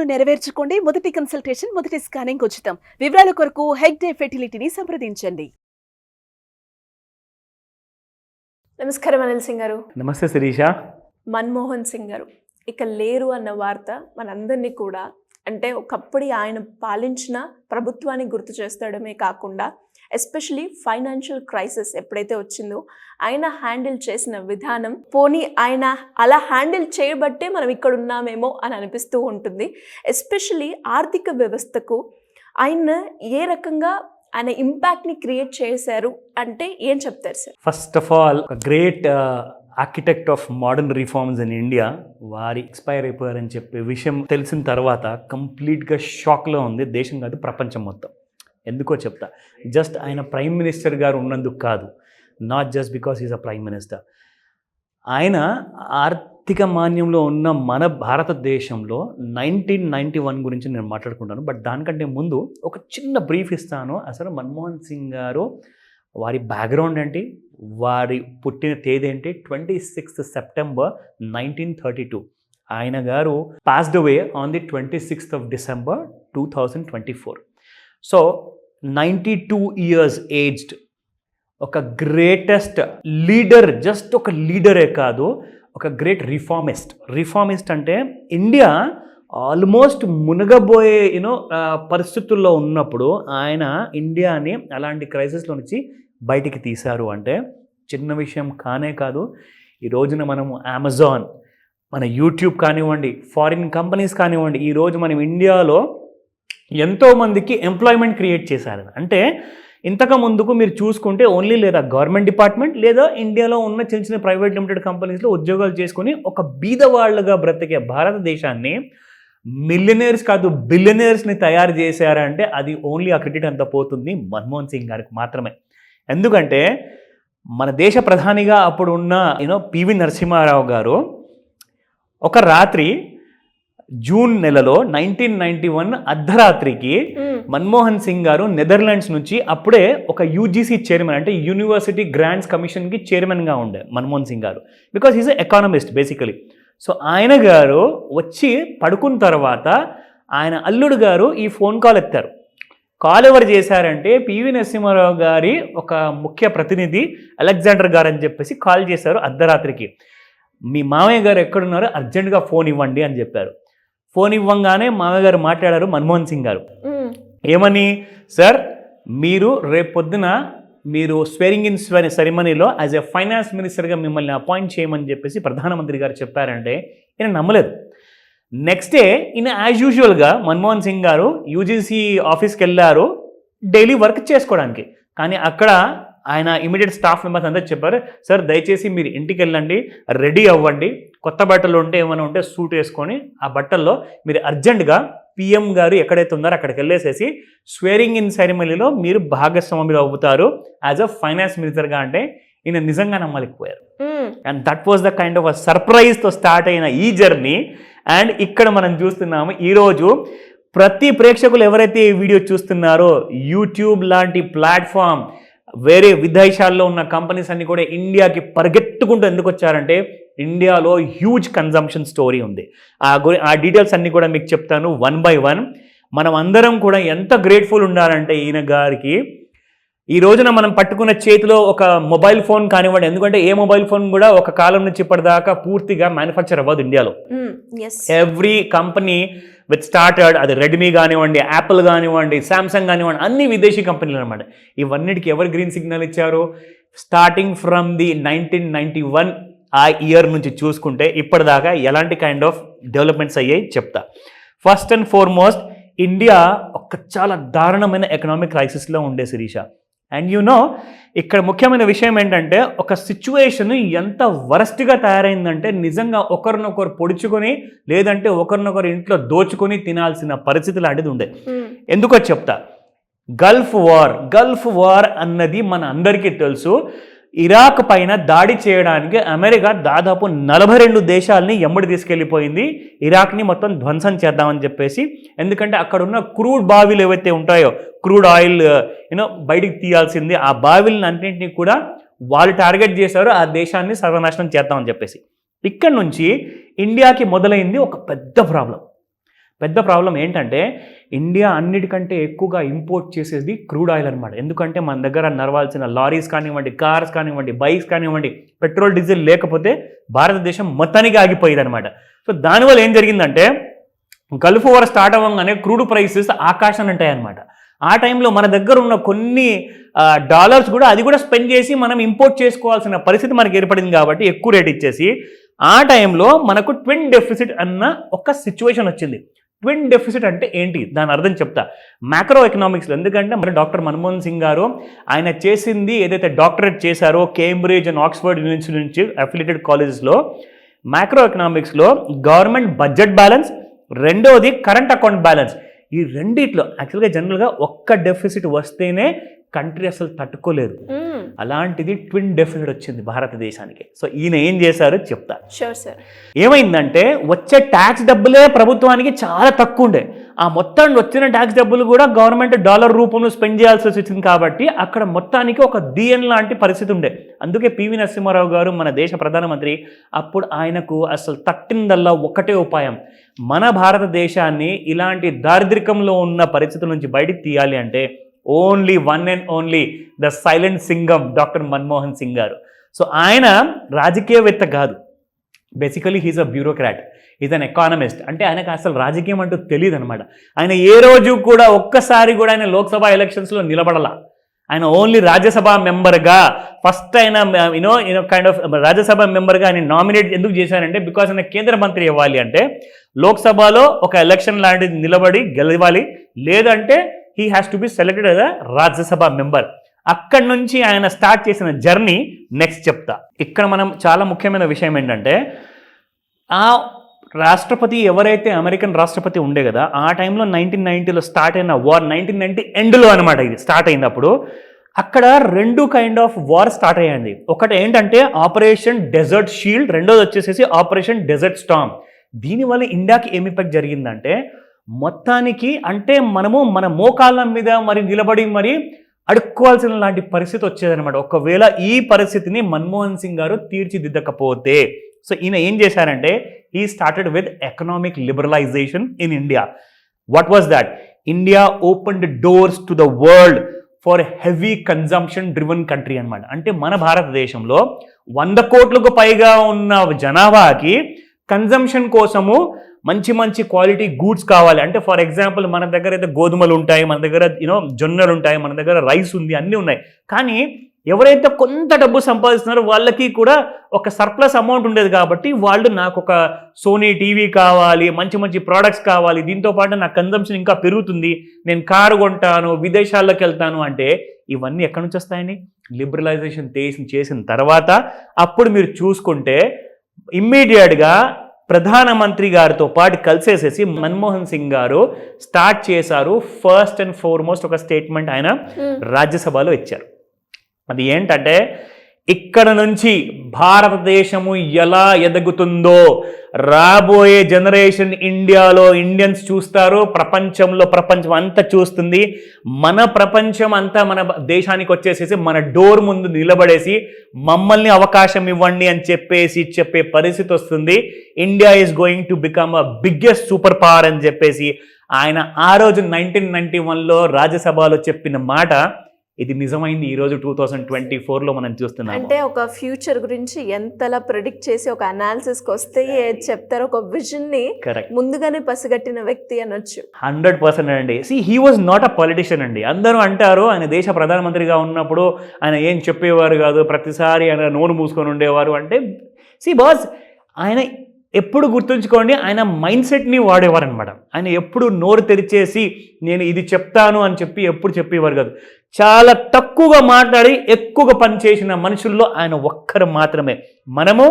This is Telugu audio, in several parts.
నెరవేర్చుకోండి. మొదటి కన్సల్టేషన్, మొదటి స్కానింగ్ ఉచితం. వివరాల కొరకు హెగ్డే ఫెర్టిలిటీని సంప్రదించండి. నమస్కారం అనిల్ సింగ్ గారు. నమస్తే శిరీష. మన్మోహన్ సింగ్ గారు ఇక లేరు అన్న వార్త మనందరినీ కూడా అంటే ఒకప్పుడు ఆయన పాలించిన ప్రభుత్వాన్ని గుర్తు చేస్తడమే కాకుండా ఎస్పెషలీ ఫైనాన్షియల్ క్రైసిస్ ఎప్పుడైతే వచ్చిందో ఆయన హ్యాండిల్ చేసిన విధానం, పోనీ ఆయన అలా హ్యాండిల్ చేయబట్టే మనం ఇక్కడ ఉన్నామేమో అని అనిపిస్తూ ఉంటుంది. ఎస్పెషలీ ఆర్థిక వ్యవస్థకు ఆయన ఏ రకంగా ఆయన ఇంపాక్ట్ని క్రియేట్ చేశారు అంటే ఏం చెప్తారు sir? First of all great architect of modern reforms in India వారి ఎక్స్పైర్ అయిపోయారని చెప్పే విషయం తెలిసిన తర్వాత కంప్లీట్గా షాక్లో ఉంది దేశం కాదు ప్రపంచం మొత్తం. ఎందుకో చెప్తా. జస్ట్ ఆయన ప్రైమ్ మినిస్టర్ గారు ఉన్నందుకు కాదు, not just because is a prime minister. ఆయన ఆర్థిక మాన్యంలో ఉన్న మన భారతదేశంలో 1991 గురించి నేను మాట్లాడుకుంటాను. బట్ దానికంటే ముందు ఒక చిన్న బ్రీఫ్ ఇస్తాను. అసలు మన్మోహన్ సింగ్ గారు వారి బ్యాక్గ్రౌండ్ ఏంటి, వారి పుట్టిన తేదీ ఏంటి? 26th September 1932. ఆయన గారు passed away on the 26th of December 2024. So 92 years aged, ఒక గ్రేటెస్ట్ లీడర్, జస్ట్ ఒక లీడరే కాదు, ఒక గ్రేట్ రిఫార్మిస్ట్ అంటే ఇండియా ఆల్మోస్ట్ మునగబోయే పరిస్థితుల్లో ఉన్నప్పుడు ఆయన ఇండియాని అలాంటి క్రైసిస్లో నుంచి బయటికి తీశారు అంటే చిన్న విషయం కానే కాదు. ఈ రోజున మనము అమెజాన్, మన యూట్యూబ్ కానివ్వండి, ఫారిన్ కంపెనీస్ కానివ్వండి, ఈరోజు మనం ఇండియాలో ఎంతోమందికి ఎంప్లాయ్మెంట్ క్రియేట్ చేశారు. అంటే ఇంతకు ముందుకు మీరు చూసుకుంటే ఓన్లీ లేదా గవర్నమెంట్ డిపార్ట్మెంట్ లేదా ఇండియాలో ఉన్న చిన్న చిన్న ప్రైవేట్ లిమిటెడ్ కంపెనీస్లో ఉద్యోగాలు చేసుకుని ఒక బీదవాళ్ళుగా బ్రతికే భారతదేశాన్ని మిలియనర్స్ కాదు బిలియనర్స్ని తయారు చేశారంటే అది ఓన్లీ ఆ క్రెడిట్ అంతా పోతుంది మన్మోహన్ సింగ్ గారికి మాత్రమే. ఎందుకంటే మన దేశ ప్రధానిగా అప్పుడు ఉన్న పివి నరసింహారావు గారు ఒక రాత్రి జూన్ నెలలో 1991 అర్ధరాత్రికి మన్మోహన్ సింగ్ గారు నెదర్లాండ్స్ నుంచి అప్పుడే ఒక యూజీసీ చైర్మన్ అంటే యూనివర్సిటీ గ్రాంట్స్ కమిషన్కి చైర్మన్గా ఉండే మన్మోహన్ సింగ్ గారు, because is economist basically. So ఆయన గారు వచ్చి పడుకున్న తర్వాత ఆయన అల్లుడు గారు ఈ ఫోన్ కాల్ ఎత్తారు. కాల్ ఎవరు చేశారంటే పివి నరసింహారావు గారి ఒక ముఖ్య ప్రతినిధి అలెగ్జాండర్ గారు అని చెప్పేసి కాల్ చేశారు అర్ధరాత్రికి. మీ మామయ్య గారు ఎక్కడున్నారో అర్జెంటుగా ఫోన్ ఇవ్వండి అని చెప్పారు. ఫోన్ ఇవ్వంగానే మామయ్య గారు మాట్లాడారు మన్మోహన్ సింగ్ గారు. ఏమని? సార్, మీరు రేపు పొద్దున మీరు స్వేరింగ్ ఇన్ సెరమనీలో యాజ్ ఎ ఫైనాన్స్ మినిస్టర్గా మిమ్మల్ని అపాయింట్ చేయమని చెప్పేసి ప్రధానమంత్రి గారు చెప్పారంటే ఈయన నమ్మలేదు. నెక్స్ట్ డే ఈయన యాజ్ యూజువల్గా మన్మోహన్ సింగ్ గారు యూజీసీ ఆఫీస్కి వెళ్ళారు డైలీ వర్క్ చేసుకోవడానికి. కానీ అక్కడ ఆయన ఇమీడియట్ స్టాఫ్ మెంబర్స్ అందరూ చెప్పారు, సార్ దయచేసి మీరు ఇంటికి వెళ్ళండి, రెడీ అవ్వండి, కొత్త బట్టలు ఉంటే ఏమైనా ఉంటే సూట్ వేసుకొని ఆ బట్టల్లో మీరు అర్జెంటుగా పిఎం గారు ఎక్కడైతే ఉన్నారో అక్కడికి వెళ్ళేసేసి స్వేరింగ్ ఇన్ సెరమనీలో మీరు భాగస్వాములు అవుతారు యాజ్ అ ఫైనాన్స్ మినిస్టర్గా. అంటే ఈయన నిజంగా నమ్మలేకపోయారు. And that was the kind of a సర్ప్రైజ్తో స్టార్ట్ అయిన ఈ జర్నీ. అండ్ ఇక్కడ మనం చూస్తున్నాము ఈరోజు ప్రతి ప్రేక్షకులు ఎవరైతే ఈ వీడియో చూస్తున్నారో యూట్యూబ్ లాంటి ప్లాట్ఫామ్, వేరే విదేశాల్లో ఉన్న కంపెనీస్ అన్ని కూడా ఇండియాకి పరిగెత్తుకుంటూ ఎందుకు వచ్చారంటే ఇండియాలో హ్యూజ్ కన్జంప్షన్ స్టోరీ ఉంది. ఆ డీటెయిల్స్ అన్నీ కూడా మీకు చెప్తాను వన్ బై వన్. మనం అందరం కూడా ఎంత గ్రేట్ఫుల్ ఉండాలంటే ఈయన గారికి. ఈ రోజున మనం పట్టుకున్న చేతిలో ఒక మొబైల్ ఫోన్ కానివ్వండి, ఎందుకంటే ఏ మొబైల్ ఫోన్ కూడా ఒక కాలం నుంచి ఇప్పటిదాకా పూర్తిగా మ్యానుఫ్యాక్చర్ అవ్వదు ఇండియాలో. ఎవ్రీ కంపెనీ విత్ స్టార్టెడ్, అది రెడ్మీ కానివ్వండి, యాపిల్ కానివ్వండి, శాంసంగ్ కానివ్వండి, అన్ని విదేశీ కంపెనీలు అనమాట. ఇవన్నిటికీ ఎవరు గ్రీన్ సిగ్నల్ ఇచ్చారు? స్టార్టింగ్ ఫ్రమ్ ది 1991 ఆ ఇయర్ నుంచి చూసుకుంటే ఇప్పటిదాకా ఎలాంటి కైండ్ ఆఫ్ డెవలప్మెంట్స్ అయ్యాయి చెప్తా. ఫస్ట్ అండ్ ఫార్మోస్ట్ ఇండియా ఒక చాలా దారుణమైన ఎకనామిక్ క్రైసిస్లో ఉండే శిరీష. అండ్ ఇక్కడ ముఖ్యమైన విషయం ఏంటంటే ఒక సిచ్యువేషన్ ఎంత వరస్ట్గా తయారైందంటే నిజంగా ఒకరినొకరు పొడుచుకొని లేదంటే ఒకరినొకరు ఇంట్లో దోచుకొని తినాల్సిన పరిస్థితి లాంటిది ఉండే. ఎందుకో చెప్తా. గల్ఫ్ వార్ అన్నది మన అందరికీ తెలుసు. ఇరాక్ పైన దాడి చేయడానికి అమెరికా దాదాపు 42 దేశాలని ఎమ్మడి తీసుకెళ్ళిపోయింది ఇరాక్ని మొత్తం ధ్వంసం చేద్దామని చెప్పేసి. ఎందుకంటే అక్కడ ఉన్న క్రూడ్ బావిలు ఏవైతే ఉంటాయో, క్రూడ్ ఆయిల్ బయటికి తీయాల్సింది, ఆ బావిలను అన్నింటినీ కూడా వాళ్ళు టార్గెట్ చేశారు, ఆ దేశాన్ని సర్వనాశనం చేద్దామని చెప్పేసి. ఇక్కడ నుంచి ఇండియాకి మొదలైంది ఒక పెద్ద ప్రాబ్లం. పెద్ద ప్రాబ్లం ఏంటంటే ఇండియా అన్నిటికంటే ఎక్కువగా ఇంపోర్ట్ చేసేది క్రూడ్ ఆయిల్ అనమాట. ఎందుకంటే మన దగ్గర నడవాల్సిన లారీస్ కానివ్వండి, కార్స్ కానివ్వండి, బైక్స్ కానివ్వండి, పెట్రోల్ డీజిల్ లేకపోతే భారతదేశం మొత్తానికి ఆగిపోయేది అనమాట. సో దానివల్ల ఏం జరిగిందంటే గల్ఫ్ వార్ స్టార్ట్ అవ్వగానే క్రూడ్ ప్రైసెస్ ఆకాశాన్ని ఉంటాయన్నమాట. ఆ టైంలో మన దగ్గర ఉన్న కొన్ని డాలర్స్ కూడా అది కూడా స్పెండ్ చేసి మనం ఇంపోర్ట్ చేసుకోవాల్సిన పరిస్థితి మనకి ఏర్పడింది కాబట్టి ఎక్కువ రేట్ ఇచ్చేసి ఆ టైంలో మనకు ట్విన్ డెఫిసిట్ అన్న ఒక సిచ్యువేషన్ వచ్చింది. ట్విన్ డెఫిసిట్ అంటే ఏంటి దాని అర్థం చెప్తా. మ్యాక్రో ఎకనామిక్స్లో, ఎందుకంటే మరి డాక్టర్ మన్మోహన్ సింగ్ గారు ఆయన చేసింది ఏదైతే డాక్టరేట్ చేశారో కేంబ్రిడ్జ్ అండ్ ఆక్స్ఫర్డ్ యూనివర్సిటీ నుంచి అఫిలియేటెడ్ కాలేజెస్లో మ్యాక్రో ఎకనామిక్స్లో గవర్నమెంట్ బడ్జెట్ బ్యాలెన్స్, రెండవది కరెంట్ అకౌంట్ బ్యాలెన్స్, ఈ రెండిట్లో యాక్చువల్గా జనరల్గా ఒక్క డెఫిసిట్ వస్తేనే కంట్రీ అసలు తట్టుకోలేదు. అలాంటిది ట్విన్ డెఫిసిట్ వచ్చింది భారతదేశానికి. సో ఈయన ఏం చేశారో చెప్తా. Sure sir. ఏమైందంటే వచ్చే ట్యాక్స్ డబ్బులే ప్రభుత్వానికి చాలా తక్కువ ఉండే. ఆ మొత్తం వచ్చిన ట్యాక్స్ డబ్బులు కూడా గవర్నమెంట్ డాలర్ రూపంలో స్పెండ్ చేయాల్సి వచ్చింది కాబట్టి అక్కడ మొత్తానికి ఒక డిఎన్ లాంటి పరిస్థితి ఉండే. అందుకే పివి నరసింహారావు గారు మన దేశ ప్రధానమంత్రి, అప్పుడు ఆయనకు అసలు తట్టిందల్లా ఒకటే ఉపాయం, మన భారతదేశాన్ని ఇలాంటి దారిద్రికంలో ఉన్న పరిస్థితుల నుంచి బయటికి తీయాలి అంటే only one and only the silent Singham doctor Manmohan Singh గారు. సో ఆయన రాజకీయవేత్త కాదు, basically he's a bureaucrat, is an economist. అంటే ఆయనకు అసలు రాజకీయం అంటూ తెలియదు అనమాట. ఆయన ఏ రోజు కూడా ఒక్కసారి కూడా ఆయన లోక్సభ ఎలక్షన్స్లో నిలబడాల. ఆయన ఓన్లీ రాజ్యసభ మెంబర్గా ఫస్ట్ ఆయన కైండ్ ఆఫ్ రాజ్యసభ మెంబర్గా ఆయన నామినేట్ ఎందుకు చేశారంటే బికాజ్ ఆయన కేంద్ర మంత్రి ఇవ్వాలి అంటే లోక్సభలో ఒక ఎలక్షన్ లాంటిది నిలబడి గెలవాలి, లేదంటే he has to be selected as a Rajya Sabha member. అక్కడి నుంచి ఆయన స్టార్ట్ చేసిన జర్నీ నెక్స్ట్ చెప్తా. ఇక్కడ మనం చాలా ముఖ్యమైన విషయం ఏంటంటే ఆ రాష్ట్రపతి ఎవరైతే అమెరికన్ రాష్ట్రపతి ఉండే కదా, ఆ టైంలో 1990లో స్టార్ట్ అయిన వార్, 1990 ఎండ్లో అనమాట ఇది స్టార్ట్ అయినప్పుడు అక్కడ రెండు కైండ్ ఆఫ్ వార్ స్టార్ట్ అయ్యండి. ఒకటి ఏంటంటే ఆపరేషన్ డెజర్ట్ షీల్డ్, రెండోది వచ్చేసేసి ఆపరేషన్ డెజర్ట్ స్టార్మ్. దీనివల్ల ఇండియాకి ఏం ఇంపాక్ట్ జరిగిందంటే మొత్తానికి అంటే మనము మన మోకాళ్ళ మీద మరి నిలబడి మరి అడుక్కోవాల్సిన లాంటి పరిస్థితి వచ్చేదనమాట ఒకవేళ ఈ పరిస్థితిని మన్మోహన్ సింగ్ గారు తీర్చిదిద్దకపోతే. సో ఈయన ఏం చేశారంటే he started with economic liberalization in India. What was that? India opened doors to the world for heavy consumption driven country అన్నమాట. అంటే మన భారతదేశంలో 100 కోట్లకు పైగా ఉన్న జనాభాకి కన్జంప్షన్ కోసము మంచి మంచి క్వాలిటీ గూడ్స్ కావాలి. అంటే ఫర్ ఎగ్జాంపుల్ మన దగ్గర అయితే గోధుమలు ఉంటాయి, మన దగ్గర జొన్నలు ఉంటాయి, మన దగ్గర రైస్ ఉంది, అన్నీ ఉన్నాయి. కానీ ఎవరైతే కొంత డబ్బు సంపాదిస్తున్నారో వాళ్ళకి కూడా ఒక సర్ప్లస్ అమౌంట్ ఉండేది కాబట్టి వాళ్ళు నాకు ఒక సోనీ టీవీ కావాలి, మంచి మంచి ప్రోడక్ట్స్ కావాలి, దీంతోపాటు నా కన్జంప్షన్ ఇంకా పెరుగుతుంది, నేను కారు కొంటాను, విదేశాల్లోకి వెళ్తాను అంటే ఇవన్నీ ఎక్కడి నుంచి వస్తాయండి? లిబరలైజేషన్ చేసిన తర్వాత అప్పుడు మీరు చూసుకుంటే ఇమ్మీడియట్గా ప్రధానమంత్రి గారితో పాటు కలిసేసేసి మన్మోహన్ సింగ్ గారు స్టార్ట్ చేశారు. ఫస్ట్ అండ్ ఫార్మోస్ట్ ఒక స్టేట్మెంట్ ఆయన రాజ్యసభలో ఇచ్చారు. అది ఏంటంటే ఇక్కడ నుంచి భారతదేశము ఎలా ఎదుగుతుందో రాబోయే జనరేషన్ ఇండియాలో ఇండియన్స్ చూస్తారు, ప్రపంచం అంతా చూస్తుంది. మన ప్రపంచం అంతా మన దేశానికి వచ్చేసేసి మన డోర్ ముందు నిలబడేసి మమ్మల్ని అవకాశం ఇవ్వండి అని చెప్పే పరిస్థితి వస్తుంది. India is going to become a biggest super power అని చెప్పేసి ఆయన ఆ రోజు 1991లో రాజ్యసభలో చెప్పిన మాట ఇది నిజమైంది. ఈరోజు 2024లో మనం చూస్తున్నాం. అంటే ఒక ఫ్యూచర్ గురించి ఎంతలా ప్రెడిక్ట్ చేసి ఒక అనాలిసిస్కి వస్తే చెప్తారు, ఒక విజన్ని ముందుగానే పసిగట్టిన వ్యక్తి అనొచ్చు. 100% అండి. He was not a politician అండి. అందరూ అంటారు ఆయన దేశ ప్రధానమంత్రిగా ఉన్నప్పుడు ఆయన ఏం చెప్పేవారు కాదు, ప్రతిసారి ఆయన నోరు మూసుకొని ఉండేవారు అంటే బాస్ ఆయన ఎప్పుడు గుర్తుంచుకోండి, ఆయన మైండ్ సెట్ని వాడేవారు అనమాట. ఆయన ఎప్పుడు నోరు తెరిచేసి నేను ఇది చెప్తాను అని చెప్పి ఎప్పుడు చెప్పేవారు కాదు. చాలా తక్కువగా మాట్లాడి ఎక్కువగా పనిచేసిన మనుషుల్లో ఆయన ఒక్కరు మాత్రమే. మనము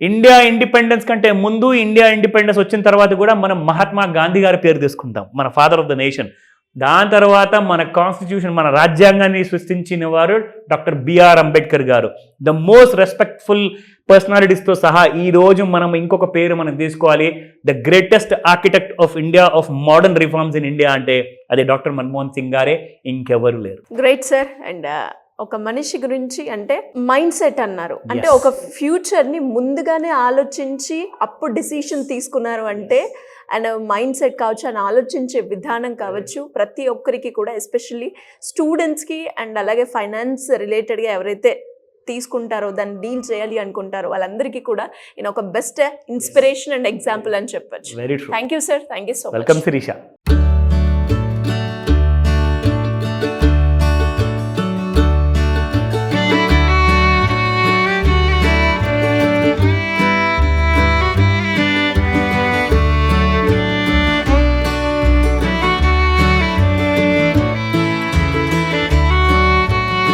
ఇండియా ఇండిపెండెన్స్ కంటే ముందు, ఇండియా ఇండిపెండెన్స్ వచ్చిన తర్వాత కూడా మనం మహాత్మా గాంధీ గారి పేరు తీసుకుంటాం, మన ఫాదర్ ఆఫ్ ద నేషన్. దాని తర్వాత మన కాన్స్టిట్యూషన్, మన రాజ్యాంగాన్ని సృష్టించిన వారు డాక్టర్ బిఆర్ అంబేద్కర్ గారు. ద మోస్ట్ రెస్పెక్ట్ఫుల్ పర్సనాలిటీస్తో సహా ఈరోజు మనం ఇంకొక పేరు మనం తీసుకోవాలి, the greatest architect of India of modern reforms in India అంటే అది డాక్టర్ మన్మోహన్ సింగ్ గారే, ఇంకెవరు లేరు. Great sir. అండ్ ఒక మనిషి గురించి అంటే మైండ్ సెట్ అన్నారు, అంటే ఒక ఫ్యూచర్ని ముందుగానే ఆలోచించి అప్పుడు డిసిషన్ తీసుకున్నారు అంటే అండ్ మైండ్ సెట్ కావచ్చు, అని ఆలోచించే విధానం కావచ్చు, ప్రతి ఒక్కరికి కూడా ఎస్పెషల్లీ స్టూడెంట్స్కి అండ్ అలాగే ఫైనాన్స్ రిలేటెడ్గా ఎవరైతే తీసుకుంటారో, దాన్ని డీల్ చేయాలి అనుకుంటారో వాళ్ళందరికీ కూడా ఈయన ఒక బెస్ట్ ఇన్స్పిరేషన్ అండ్ ఎగ్జాంపుల్ అని చెప్పొచ్చు. Very true. Thank you sir, thank you so much. Welcome Sirisha.